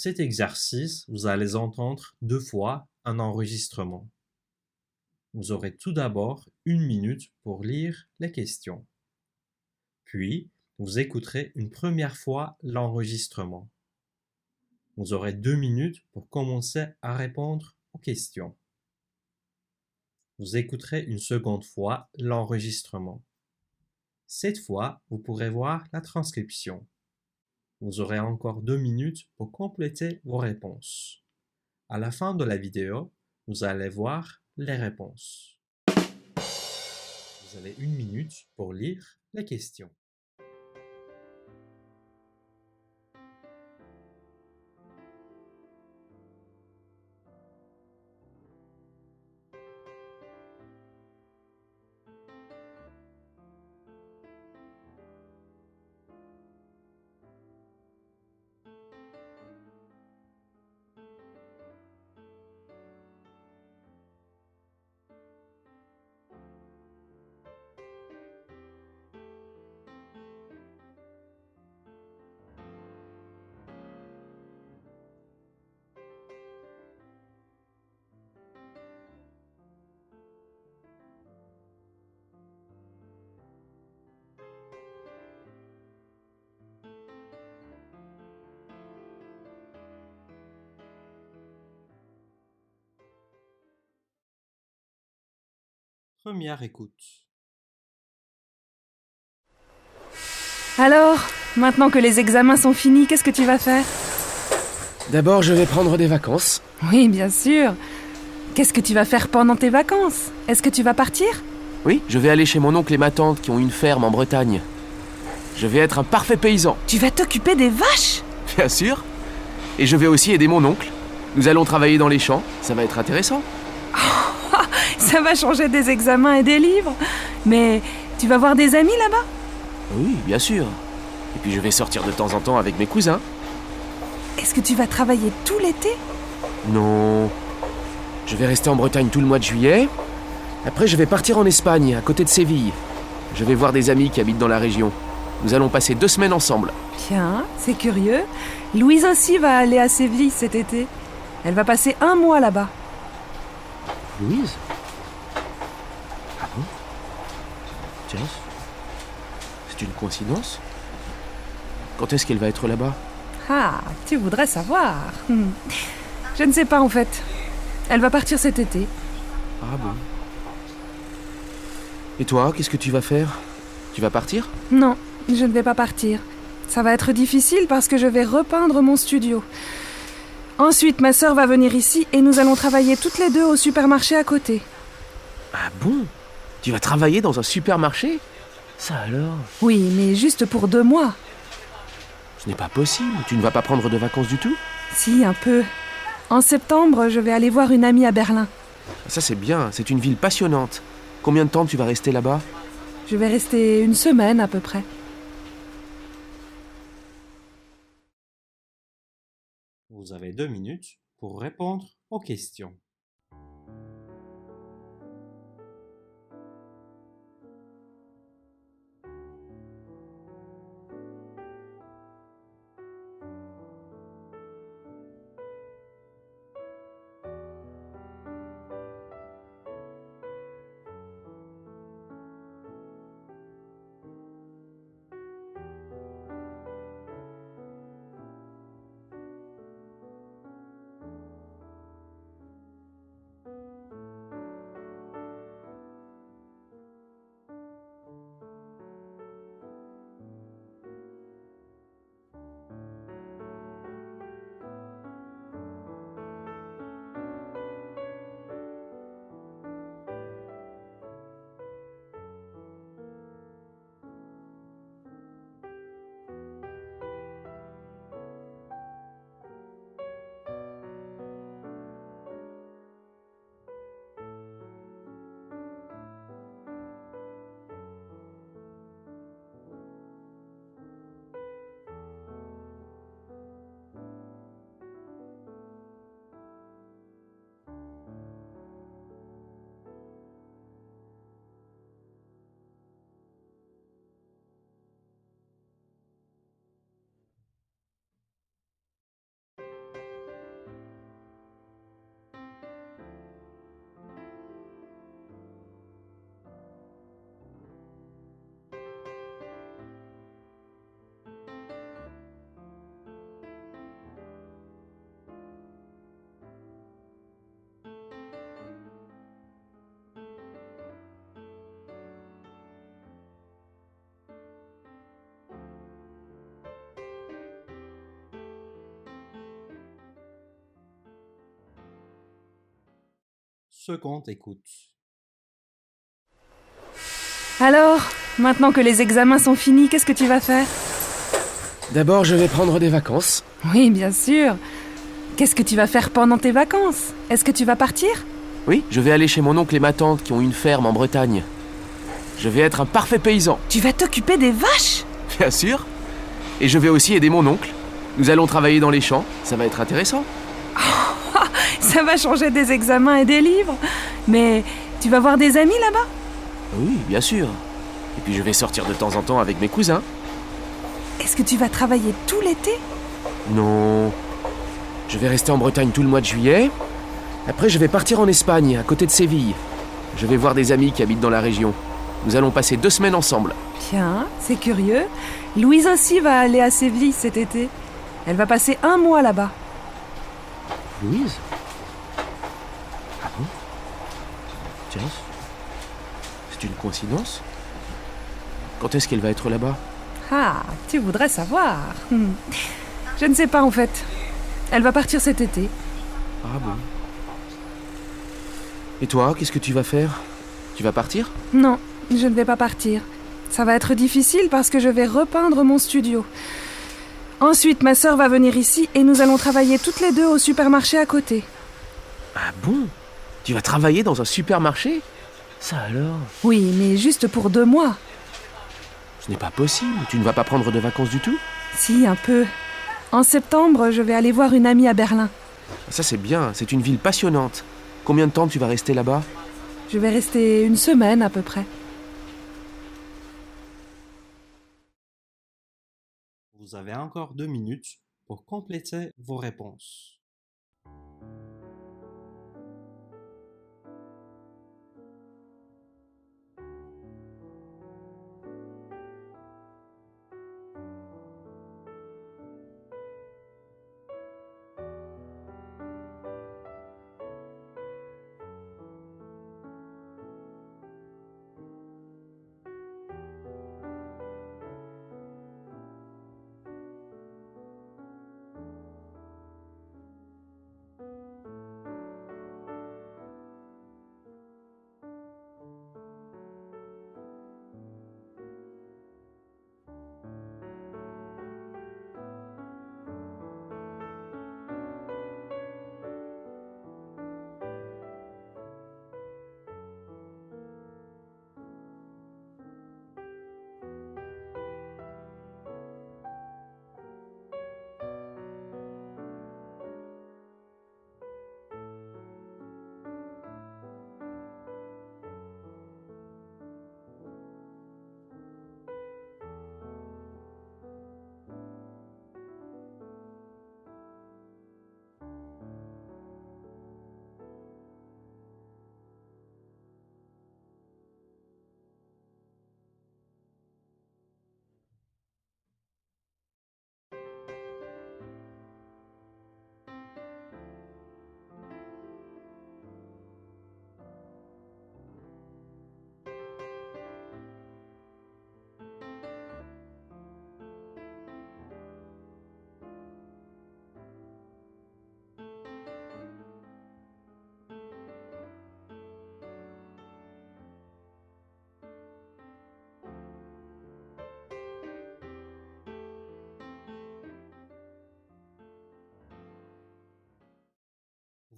cet exercice, vous allez entendre 2 fois un enregistrement. Vous aurez tout d'abord 1 minute pour lire les questions. Puis, vous écouterez une première fois l'enregistrement. Vous aurez 2 minutes pour commencer à répondre aux questions. Vous écouterez une seconde fois l'enregistrement. Cette fois, vous pourrez voir la transcription. Vous aurez encore 2 minutes pour compléter vos réponses. À la fin de la vidéo, vous allez voir les réponses. Vous avez 1 minute pour lire les questions. Première écoute. Alors, maintenant que les examens sont finis, qu'est-ce que tu vas faire? D'abord, je vais prendre des vacances. Oui, bien sûr. Qu'est-ce que tu vas faire pendant tes vacances? Est-ce que tu vas partir? Oui, je vais aller chez mon oncle et ma tante qui ont une ferme en Bretagne. Je vais être un parfait paysan. Tu vas t'occuper des vaches? Bien sûr. Et je vais aussi aider mon oncle. Nous allons travailler dans les champs. Ça va être intéressant. Ça va changer des examens et des livres. Mais tu vas voir des amis là-bas? Oui, bien sûr. Et puis je vais sortir de temps en temps avec mes cousins. Est-ce que tu vas travailler tout l'été? Non. Je vais rester en Bretagne tout le mois de juillet. Après, je vais partir en Espagne, à côté de Séville. Je vais voir des amis qui habitent dans la région. Nous allons passer 2 semaines ensemble. Tiens, c'est curieux. Louise aussi va aller à Séville cet été. Elle va passer 1 mois là-bas. Louise? Ah bon? Tiens, c'est une coïncidence. Quand est-ce qu'elle va être là-bas? Ah, tu voudrais savoir. Je ne sais pas en fait. Elle va partir cet été. Ah bon. Et toi, qu'est-ce que tu vas faire? Tu vas partir? Non, je ne vais pas partir. Ça va être difficile parce que je vais repeindre mon studio. Ensuite, ma sœur va venir ici et nous allons travailler toutes les deux au supermarché à côté. Ah bon? Tu vas travailler dans un supermarché? Ça alors? Oui, mais juste pour 2 mois. Ce n'est pas possible. Tu ne vas pas prendre de vacances du tout? Si, un peu. En septembre, je vais aller voir une amie à Berlin. Ça c'est bien, c'est une ville passionnante. Combien de temps tu vas rester là-bas? Je vais rester 1 semaine à peu près. Vous avez 2 minutes pour répondre aux questions. seconde écoute. Alors, maintenant que les examens sont finis, qu'est-ce que tu vas faire? D'abord, je vais prendre des vacances. Oui, bien sûr. Qu'est-ce que tu vas faire pendant tes vacances? Est-ce que tu vas partir? Oui, je vais aller chez mon oncle et ma tante qui ont une ferme en Bretagne. Je vais être un parfait paysan. Tu vas t'occuper des vaches? Bien sûr. Et je vais aussi aider mon oncle. Nous allons travailler dans les champs. Ça va être intéressant. Ça va changer des examens et des livres. Mais tu vas voir des amis là-bas? Oui, bien sûr. Et puis je vais sortir de temps en temps avec mes cousins. Est-ce que tu vas travailler tout l'été? Non. Je vais rester en Bretagne tout le mois de juillet. Après, je vais partir en Espagne, à côté de Séville. Je vais voir des amis qui habitent dans la région. Nous allons passer 2 semaines ensemble. Bien, c'est curieux. Louise aussi va aller à Séville cet été. Elle va passer 1 mois là-bas. Louise? Ah bon? Tiens, c'est une coïncidence. Quand est-ce qu'elle va être là-bas? Ah, tu voudrais savoir. Je ne sais pas en fait. Elle va partir cet été. Ah bon. Et toi, qu'est-ce que tu vas faire? Tu vas partir? Non, je ne vais pas partir. Ça va être difficile parce que je vais repeindre mon studio. Ensuite, ma sœur va venir ici et nous allons travailler toutes les deux au supermarché à côté. Ah bon? Tu vas travailler dans un supermarché? Ça alors? Oui, mais juste pour 2 mois. Ce n'est pas possible. Tu ne vas pas prendre de vacances du tout? Si, un peu. En septembre, je vais aller voir une amie à Berlin. Ça c'est bien, c'est une ville passionnante. Combien de temps tu vas rester là-bas? Je vais rester 1 semaine à peu près. Vous avez encore 2 minutes pour compléter vos réponses.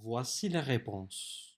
Voici les réponses.